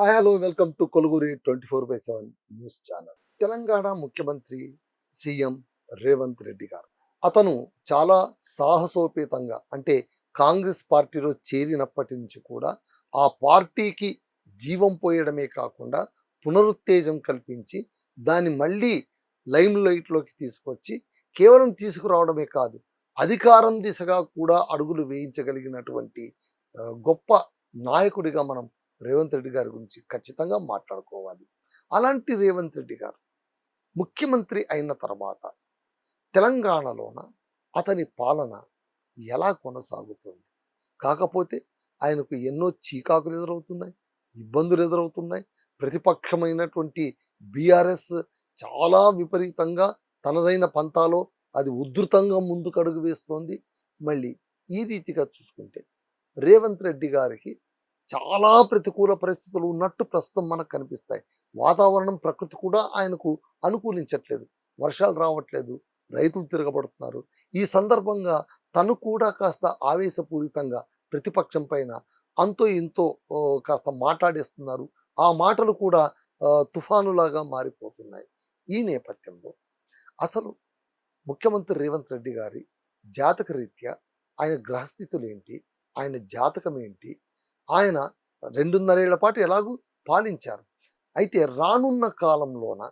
Hi hello welcome to కొలుగురి 24/7 news channel. Telangana ముఖ్యమంత్రి CM Revanth Reddy గారు అతను చాలా సాహసోపేతంగా అంటే కాంగ్రెస్ పార్టీలో చేరినప్పటి నుంచి కూడా ఆ పార్టీకి జీవం పోయడమే కాకుండా పునరుత్తేజం కల్పించి దాన్ని మళ్ళీ లైమ్ లైట్లోకి తీసుకొచ్చి కేవలం తీసుకురావడమే కాదు అధికారం దిశగా కూడా అడుగులు వేయించగలిగినటువంటి గొప్ప నాయకుడిగా మనం రేవంత్ రెడ్డి గారి గురించి ఖచ్చితంగా మాట్లాడుకోవాలి. అలాంటి రేవంత్ రెడ్డి గారు ముఖ్యమంత్రి అయిన తర్వాత తెలంగాణలోన అతని పాలన ఎలా కొనసాగుతుంది? కాకపోతే ఆయనకు ఎన్నో చీకాకులు ఎదురవుతున్నాయి, ఇబ్బందులు ఎదురవుతున్నాయి. ప్రతిపక్షమైనటువంటి బీఆర్ఎస్ చాలా విపరీతంగా తనదైన పంతాలో అది ఉధృతంగా ముందుకు అడుగు వేస్తోంది. మళ్ళీ ఈ రీతిగా చూసుకుంటే రేవంత్ రెడ్డి గారికి చాలా ప్రతికూల పరిస్థితులు ఉన్నట్టు ప్రస్తుతం మనకు కనిపిస్తాయి. వాతావరణం ప్రకృతి కూడా ఆయనకు అనుకూలించట్లేదు. వర్షాలు రావట్లేదు, రైతులు తిరగబడుతున్నారు. ఈ సందర్భంగా తను కూడా కాస్త ఆవేశపూరితంగా ప్రతిపక్షం పైన అంతో ఇంతో కాస్త మాట్లాడేస్తున్నారు. ఆ మాటలు కూడా తుఫానులాగా మారిపోతున్నాయి. ఈ నేపథ్యంలో అసలు ముఖ్యమంత్రి రేవంత్ రెడ్డి గారి జాతక రీత్యా ఆయన గ్రహస్థితులు ఏంటి, ఆయన జాతకం ఏంటి, ఆయన 2.5 ఏళ్ల పాటు ఎలాగూ పాలించారు. అయితే రానున్న కాలంలోన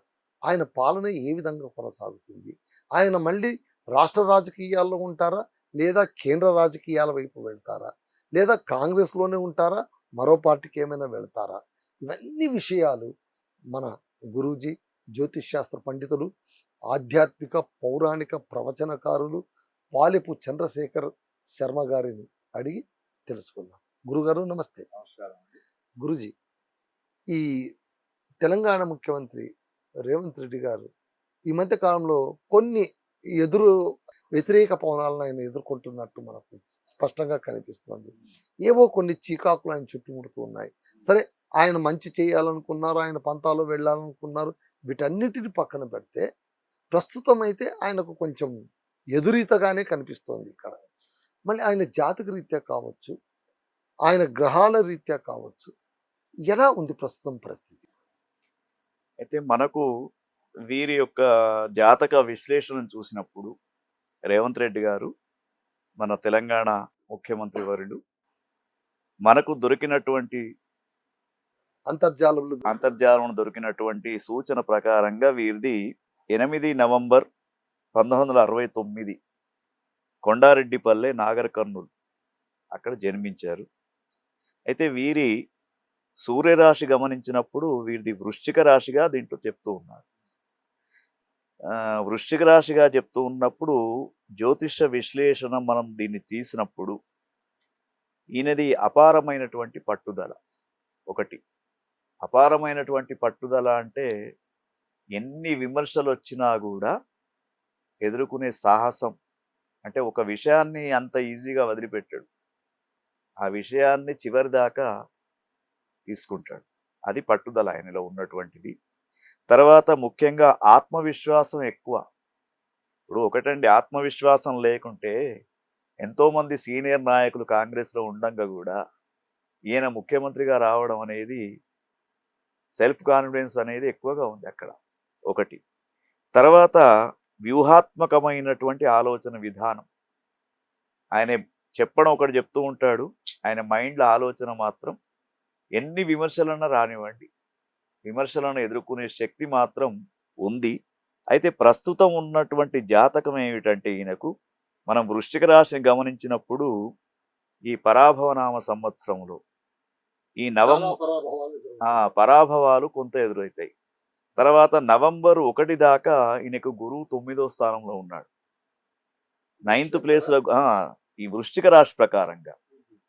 ఆయన పాలన ఏ విధంగా కొనసాగుతుంది? ఆయన మళ్ళీ రాష్ట్ర రాజకీయాల్లో ఉంటారా? లేదా కేంద్ర రాజకీయాల వైపు వెళ్తారా? లేదా కాంగ్రెస్‌లోనే ఉంటారా? మరో పార్టీకి ఏమైనా వెళ్తారా? ఇవన్నీ విషయాలు మన గురూజీ, జ్యోతిష్ శాస్త్ర పండితులు, ఆధ్యాత్మిక, పౌరాణిక ప్రవచనకారులు పాలెపు చంద్రశేఖర్ శర్మ గారిని అడిగి తెలుసుకుందాం. గురుగారు నమస్తే. నమస్కారం. గురుజీ, ఈ తెలంగాణ ముఖ్యమంత్రి రేవంత్ రెడ్డి గారు ఈ మధ్య కాలంలో కొన్ని వ్యతిరేక పవనాలను ఆయన ఎదుర్కొంటున్నట్టు మనకు స్పష్టంగా కనిపిస్తోంది. ఏవో కొన్ని చీకాకులు ఆయన చుట్టుముడుతూ ఉన్నాయి. సరే, ఆయన మంచి చేయాలనుకున్నారు, ఆయన పంతాలో వెళ్ళాలనుకున్నారు. వీటన్నిటిని పక్కన పెడితే ప్రస్తుతం అయితే ఆయనకు కొంచెం ఎదురీతగానే కనిపిస్తోంది ఇక్కడ. మళ్ళీ ఆయన జాతక రీత్యా కావచ్చు, ఆయన గ్రహాల రీత్యా కావచ్చు, ఎలా ఉంది ప్రస్తుతం పరిస్థితి? అయితే మనకు వీరి యొక్క జాతక విశ్లేషణను చూసినప్పుడు రేవంత్ రెడ్డి గారు మన తెలంగాణ ముఖ్యమంత్రి వర్యులు మనకు దొరికినటువంటి అంతర్జాలంలో దొరికినటువంటి సూచన ప్రకారంగా వీరిది 8 నవంబర్ 1969 కొండారెడ్డిపల్లె, నాగర్ కర్నూల్ అక్కడ జన్మించారు. అయితే వీరి సూర్యరాశి గమనించినప్పుడు వీరిది వృశ్చిక రాశిగా దీంట్లో చెప్తూ ఉన్నారు. వృశ్చిక రాశిగా చెప్తూ ఉన్నప్పుడు జ్యోతిష విశ్లేషణ మనం దీన్ని తీసినప్పుడు ఈయనది అపారమైనటువంటి పట్టుదల. ఒకటి అపారమైనటువంటి పట్టుదల అంటే ఎన్ని విమర్శలు వచ్చినా కూడా ఎదుర్కొనే సాహసం. అంటే ఒక విషయాన్ని అంత ఈజీగా వదిలిపెట్టాడు, ఆ విషయాన్ని చివరి దాకా తీసుకుంటాడు. అది పట్టుదల ఆయనలో ఉన్నటువంటిది. తర్వాత ముఖ్యంగా ఆత్మవిశ్వాసం ఎక్కువ. ఇప్పుడు ఒకటండి, ఆత్మవిశ్వాసం లేకుంటే ఎంతోమంది సీనియర్ నాయకులు కాంగ్రెస్లో ఉండంగా కూడా ఈయన ముఖ్యమంత్రిగా రావడం అనేది సెల్ఫ్ కాన్ఫిడెన్స్ అనేది ఎక్కువగా ఉంది అక్కడ. ఒకటి. తర్వాత వ్యూహాత్మకమైనటువంటి ఆలోచన విధానం. ఆయన చెప్పడం ఒకటి చెప్తూ ఉంటాడు, ఆయన మైండ్లో ఆలోచన మాత్రం ఎన్ని విమర్శలన్నా రానివ్వండి, విమర్శలను ఎదుర్కొనే శక్తి మాత్రం ఉంది. అయితే ప్రస్తుతం ఉన్నటువంటి జాతకం ఏమిటంటే ఈయనకు మనం వృశ్చిక రాశిని గమనించినప్పుడు ఈ పరాభవనామ సంవత్సరంలో ఈ పరాభవాలు కొంత ఎదురవుతాయి. తర్వాత నవంబర్ 1 దాకా ఈయనకు గురువు 9వ స్థానంలో ఉన్నాడు, 9th ప్లేస్లో. ఈ వృశ్చిక రాశి ప్రకారంగా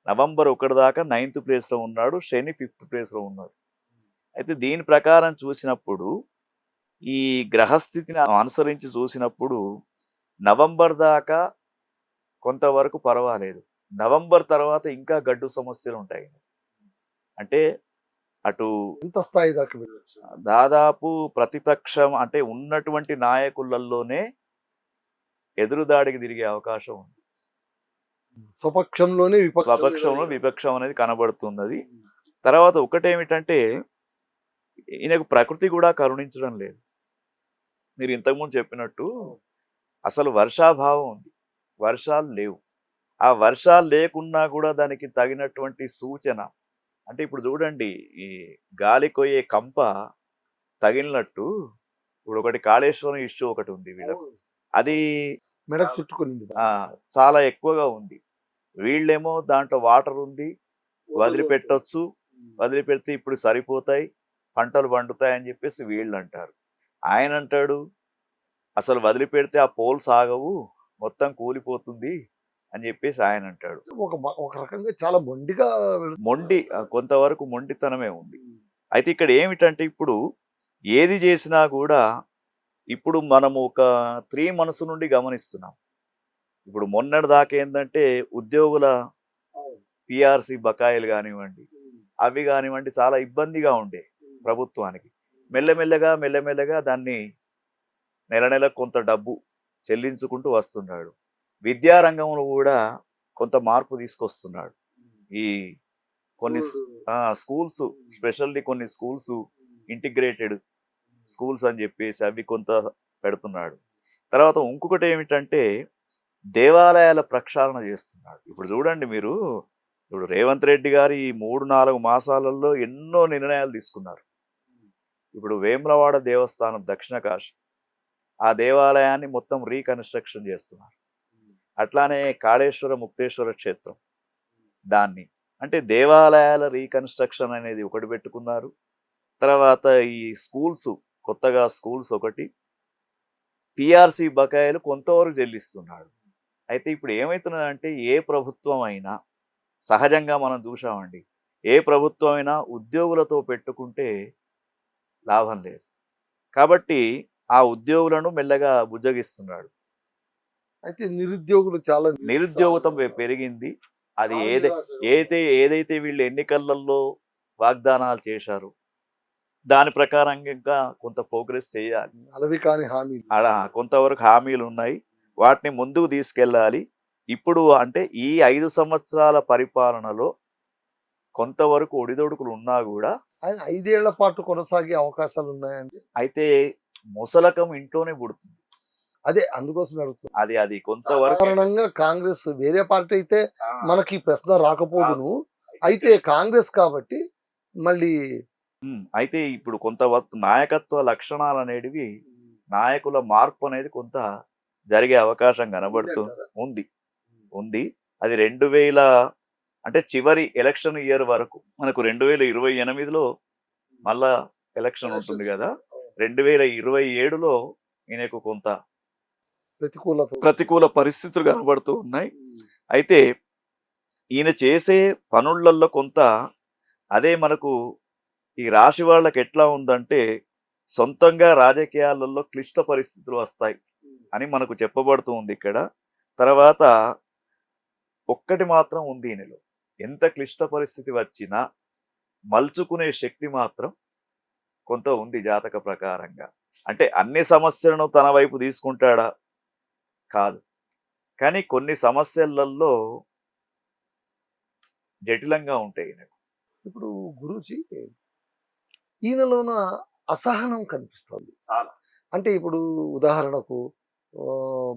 నవంబర్ 1 దాకా 9th ప్లేస్లో ఉన్నాడు, శని 5th ప్లేస్లో ఉన్నాడు. అయితే దీని ప్రకారం చూసినప్పుడు ఈ గ్రహస్థితిని అనుసరించి చూసినప్పుడు నవంబర్ దాకా కొంతవరకు పర్వాలేదు, నవంబర్ తర్వాత ఇంకా గడ్డు సమస్యలు ఉంటాయి. అంటే అటు ఎంత స్థాయి దాకా వెళ్ళొచ్చు? దాదాపు ప్రతిపక్షం అంటే ఉన్నటువంటి నాయకులలోనే ఎదురుదాడికి తిరిగే అవకాశం ఉంది. స్వపక్షంలో విపక్షం అనేది కనబడుతున్నది. తర్వాత ఒకటేమిటంటే ఈయనకు ప్రకృతి కూడా కరుణించడం లేదు. మీరు ఇంతకుముందు చెప్పినట్టు అసలు వర్షాభావం ఉంది. వర్షాలు లేవు. ఆ వర్షాలు లేకున్నా కూడా దానికి తగినటువంటి సూచన అంటే ఇప్పుడు చూడండి ఈ గాలి కొయ్యే కంప తగిలినట్టు ఇప్పుడు ఒకటి కాళేశ్వరం ఇష్యూ ఒకటి ఉంది వీళ్ళకు. అది మెడకు చుట్టుకునింది చాలా ఎక్కువగా ఉంది. వీళ్ళేమో దాంట్లో వాటర్ ఉంది, వదిలిపెట్టొచ్చు, వదిలిపెడితే ఇప్పుడు సరిపోతాయి, పంటలు పండుతాయి అని చెప్పేసి వీళ్ళు అంటారు. ఆయన అంటాడు అసలు వదిలిపెడితే ఆ పోల్స్ ఆగవు, మొత్తం కూలిపోతుంది అని చెప్పేసి ఆయన అంటాడు. ఒక రకంగా చాలా మొండిగా మొండి కొంతవరకు మొండితనమే ఉంది. అయితే ఇక్కడ ఏమిటంటే ఇప్పుడు ఏది చేసినా కూడా ఇప్పుడు మనము ఒక 3 months నుండి గమనిస్తున్నాం. ఇప్పుడు మొన్నటి దాకా ఏంటంటే ఉద్యోగుల పిఆర్సి బకాయిలు కానివ్వండి, అవి కానివ్వండి చాలా ఇబ్బందిగా ఉండే ప్రభుత్వానికి. మెల్లమెల్లగా దాన్ని నెల కొంత డబ్బు చెల్లించుకుంటూ వస్తున్నాడు. విద్యారంగంలో కూడా కొంత మార్పు తీసుకొస్తున్నాడు. ఈ కొన్ని స్కూల్స్ స్పెషల్లీ కొన్ని స్కూల్స్ ఇంటిగ్రేటెడ్ స్కూల్స్ అని చెప్పేసి అవి కొంత పెడుతున్నాడు. తర్వాత ఇంకొకటి ఏమిటంటే దేవాలయాల ప్రక్షాళన చేస్తున్నాడు. ఇప్పుడు చూడండి మీరు, ఇప్పుడు రేవంత్ రెడ్డి గారు ఈ 3-4 మాసాలలో ఎన్నో నిర్ణయాలు తీసుకున్నారు. ఇప్పుడు వేములవాడ దేవస్థానం దక్షిణ కాశీ ఆ దేవాలయాన్ని మొత్తం రీకన్స్ట్రక్షన్ చేస్తున్నారు. అట్లానే కాళేశ్వర ముక్తేశ్వర క్షేత్రం దాన్ని అంటే దేవాలయాల రీకన్స్ట్రక్షన్ అనేది ఒకటి పెట్టుకున్నారు. తర్వాత ఈ స్కూల్స్ కొత్తగా స్కూల్స్ ఒకటి, పిఆర్సి బకాయిలు కొంతవరకు చెల్లిస్తున్నాడు. అయితే ఇప్పుడు ఏమవుతున్నదంటే ఏ ప్రభుత్వం అయినా సహజంగా మనం చూసామండి, ఏ ప్రభుత్వం అయినా ఉద్యోగులతో పెట్టుకుంటే లాభం లేదు. కాబట్టి ఆ ఉద్యోగులను మెల్లగా బుజ్జగిస్తున్నాడు. అయితే నిరుద్యోగులు చాలా నిరుద్యోగతం పెరిగింది. అది ఏదైతే వీళ్ళు ఎన్నికలలో వాగ్దానాలు చేశారు దాని ప్రకారంగా కొంత ప్రోగ్రెస్ చేయాలి. అలవి కాని హామీలు కొంతవరకు హామీలు ఉన్నాయి, వాటిని ముందుకు తీసుకెళ్ళాలి. ఇప్పుడు అంటే ఈ 5 సంవత్సరాల పరిపాలనలో కొంతవరకు ఒడిదొడుకులు ఉన్నా కూడా ఆయన 5 ఏళ్ల పాటు కొనసాగే అవకాశాలు ఉన్నాయండి. అయితే ముసలకం ఇంట్లోనే పుడుతుంది. అదే అందుకోసం అడుగుతుంది. అది కొంతవరకు సాధారణంగా కాంగ్రెస్ వేరే పార్టీ అయితే మనకి ఈ ప్రశ్న రాకపోదును. అయితే కాంగ్రెస్ కాబట్టి మళ్ళీ అయితే ఇప్పుడు కొంతవరకు నాయకత్వ లక్షణాలు అనేటివి నాయకుల మార్పు అనేది కొంత జరిగే అవకాశం కనబడుతుంది ఉంది. అది 2000 అంటే చివరి ఎలక్షన్ ఇయర్ వరకు మనకు 2028లో మళ్ళా ఎలక్షన్ ఉంటుంది కదా, 2027లో ఈయనకు కొంత ప్రతికూల పరిస్థితులు కనబడుతూ ఉన్నాయి. అయితే ఈయన చేసే పనులలో కొంత అదే మనకు ఈ రాశి వాళ్ళకి ఎట్లా ఉందంటే సొంతంగా రాజకీయాలలో క్లిష్ట పరిస్థితులు వస్తాయి అని మనకు చెప్పబడుతూ ఉంది ఇక్కడ. తర్వాత ఒక్కటి మాత్రం ఉంది ఈయనలో, ఎంత క్లిష్ట పరిస్థితి వచ్చినా మలుచుకునే శక్తి మాత్రం కొంత ఉంది జాతక ప్రకారంగా. అంటే అన్ని సమస్యలను తన వైపు తీసుకుంటాడా కాదు, కానీ కొన్ని సమస్యలలో జటిలంగా ఉంటాయి ఈయనకు. ఇప్పుడు గురూజీ ఈయనలోన అసహనం కనిపిస్తుంది చాలా. అంటే ఇప్పుడు ఉదాహరణకు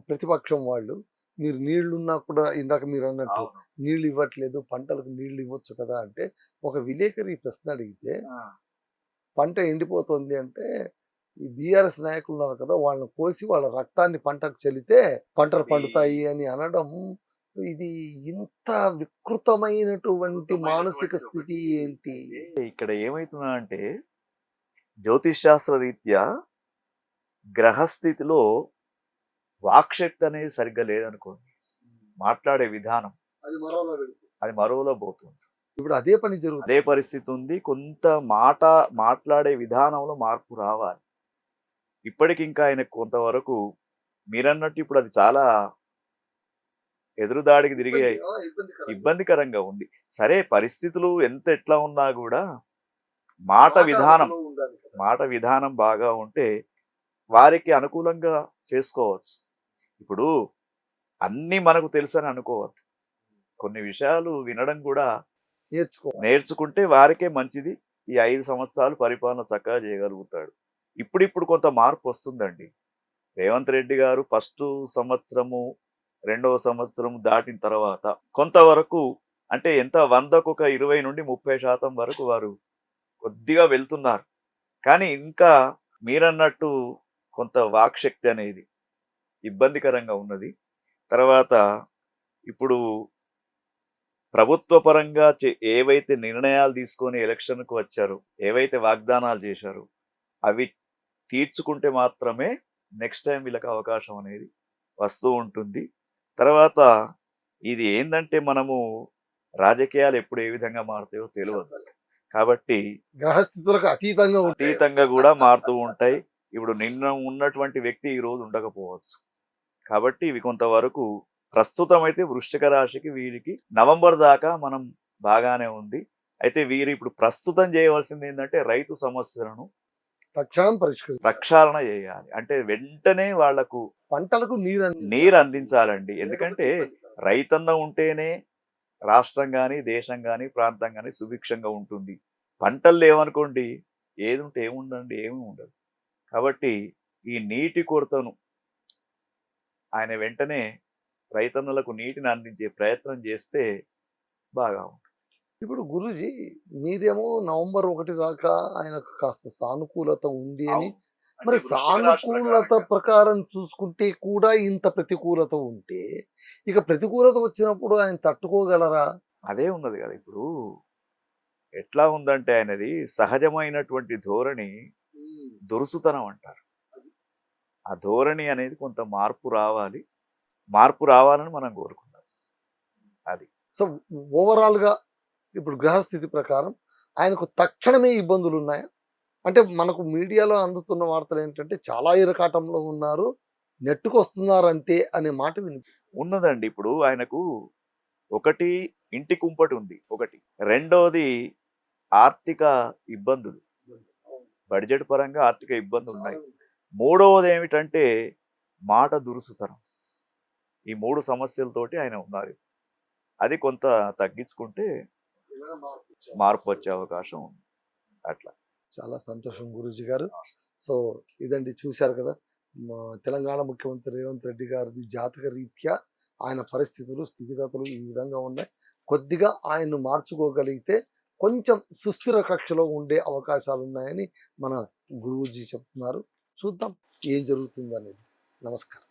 ప్రతిపక్షం వాళ్ళు మీరు నీళ్లున్నా కూడా ఇందాక మీరు అన్నట్టు నీళ్లు ఇవ్వట్లేదు, పంటలకు నీళ్లు ఇవ్వచ్చు కదా అంటే ఒక విలేకరి ప్రశ్న అడిగితే పంట ఎండిపోతుంది అంటే ఈ బీఆర్ఎస్ నాయకులు ఉన్నారు కదా వాళ్ళని కోసి వాళ్ళ రక్తాన్ని పంటకు చెల్లితే పంటలు పండుతాయి అని అనడం, ఇది ఇంత వికృతమైనటువంటి మానసిక స్థితి ఏంటి? ఇక్కడ ఏమైతున్నా అంటే జ్యోతిష్ శాస్త్ర రీత్యా గ్రహస్థితిలో వాక్శక్తి అనేది సరిగ్గా లేదనుకోండి, మాట్లాడే విధానం అది మరోలో పోతుంది. ఇప్పుడు అదే పని జరుగుతుంది, అదే పరిస్థితి ఉంది. కొంత మాట్లాడే విధానంలో మార్పు రావాలి. ఇప్పటికి ఇంకా ఆయన కొంతవరకు మీరన్నట్టు ఇప్పుడు అది చాలా ఎదురుదాడికి తిరిగే ఇబ్బందికరంగా ఉంది. సరే పరిస్థితులు ఎంత ఎట్లా ఉన్నా కూడా మాట విధానం బాగా ఉంటే వారికి అనుకూలంగా చేసుకోవచ్చు. ఇప్పుడు అన్ని మనకు తెలుసని అనుకోవద్దు, కొన్ని విషయాలు వినడం కూడా నేర్చుకుంటే వారికే మంచిది. ఈ 5 సంవత్సరాలు పరిపాలన చక్కగా చేయగలుగుతాడు. ఇప్పుడిప్పుడు కొంత మార్పు వస్తుందండి. రేవంత్ రెడ్డి గారు ఫస్టు సంవత్సరము, రెండవ సంవత్సరం దాటిన తర్వాత కొంతవరకు అంటే ఎంత 100కు ఒక 20-30% వరకు వారు కొద్దిగా వెళ్తున్నారు. కానీ ఇంకా మీరన్నట్టు కొంత వాక్‌శక్తి అనేది ఇబ్బందికరంగా ఉన్నది. తర్వాత ఇప్పుడు ప్రభుత్వ పరంగా ఏవైతే నిర్ణయాలు తీసుకొని ఎలక్షన్‌కు వచ్చారో, ఏవైతే వాగ్దానాలు చేశారో, అవి తీర్చుకుంటే మాత్రమే నెక్స్ట్ టైమ్ వీళ్ళకి అవకాశం అనేది వస్తూ ఉంటుంది. తర్వాత ఇది ఏందంటే మనము రాజకీయాలు ఎప్పుడు ఏ విధంగా మారుతాయో తెలవదు. కాబట్టి గ్రహస్థితులకు అతీతంగా కూడా మారుతూ ఉంటాయి. ఇప్పుడు నిన్న ఉన్నటువంటి వ్యక్తి ఈ రోజు ఉండకపోవచ్చు. కాబట్టి ఇవి కొంతవరకు ప్రస్తుతం అయితే వృశ్చిక రాశికి వీరికి నవంబర్ దాకా మనం బాగానే ఉంది. అయితే వీరు ఇప్పుడు ప్రస్తుతం చేయవలసింది ఏంటంటే రైతు సమస్యలను తక్షణం ప్రక్షాళన చేయాలి. అంటే వెంటనే వాళ్లకు పంటలకు నీరు అందించాలండి. ఎందుకంటే రైతన్న ఉంటేనే రాష్ట్రం గాని, దేశం గాని, ప్రాంతం గాని సుభిక్షంగా ఉంటుంది. పంటలు లేవనుకోండి ఏది ఉంటే ఏముండండి, ఏమీ ఉండదు. కాబట్టి ఈ నీటి కొరతను ఆయన వెంటనే రైతన్నులకు నీటిని అందించే ప్రయత్నం చేస్తే బాగా ఉంటుంది. ఇప్పుడు గురూజీ మీరేమో నవంబర్ 1 దాకా ఆయనకు కాస్త సానుకూలత ఉంది అని, మరి సానుకూలత ప్రకారం చూసుకుంటే కూడా ఇంత ప్రతికూలత ఉంటే ఇక ప్రతికూలత వచ్చినప్పుడు ఆయన తట్టుకోగలరా? అదే ఉన్నది కదా. ఇప్పుడు ఎట్లా ఉందంటే ఆయనది సహజమైనటువంటి ధోరణి దురుసుతనం అంటారు. ఆ ధోరణి అనేది కొంత మార్పు రావాలి. మార్పు రావాలని మనం కోరుకుందాం. అది. సో ఓవరాల్‌గా ఇప్పుడు గ్రహస్థితి ప్రకారం ఆయనకు తక్షణమే ఇబ్బందులు ఉన్నాయా? అంటే మనకు మీడియాలో అందుతున్న వార్తలు ఏంటంటే చాలా ఇరకాటంలో ఉన్నారు, నెట్టుకొస్తున్నారు అంతే అనే మాట వినిపిస్తుంది. ఉన్నదండి. ఇప్పుడు ఆయనకు ఒకటి ఇంటి కుంపటి ఉంది ఒకటి. రెండోది ఆర్థిక ఇబ్బందులు. బడ్జెట్ పరంగా ఆర్థిక ఇబ్బందులు ఉన్నాయి. మూడవది ఏమిటంటే మాట దురుసుతనం. ఈ 3 సమస్యలతోటి ఆయన ఉన్నారు. అది కొంత తగ్గించుకుంటే మార్పు వచ్చే అవకాశం ఉంది. అట్లా. చాలా సంతోషం గురూజీ గారు. సో ఇదండి, చూశారు కదా, మా తెలంగాణ ముఖ్యమంత్రి రేవంత్ రెడ్డి గారిది జాతక రీత్యా ఆయన పరిస్థితులు, స్థితిగతులు ఈ విధంగా ఉన్నాయి. కొద్దిగా ఆయన్ను మార్చుకోగలిగితే కొంచెం సుస్థిర కక్షలో ఉండే అవకాశాలు ఉన్నాయని మన గురూజీ చెప్తున్నారు. చూద్దాం ఏం జరుగుతుందనేది. నమస్కారం.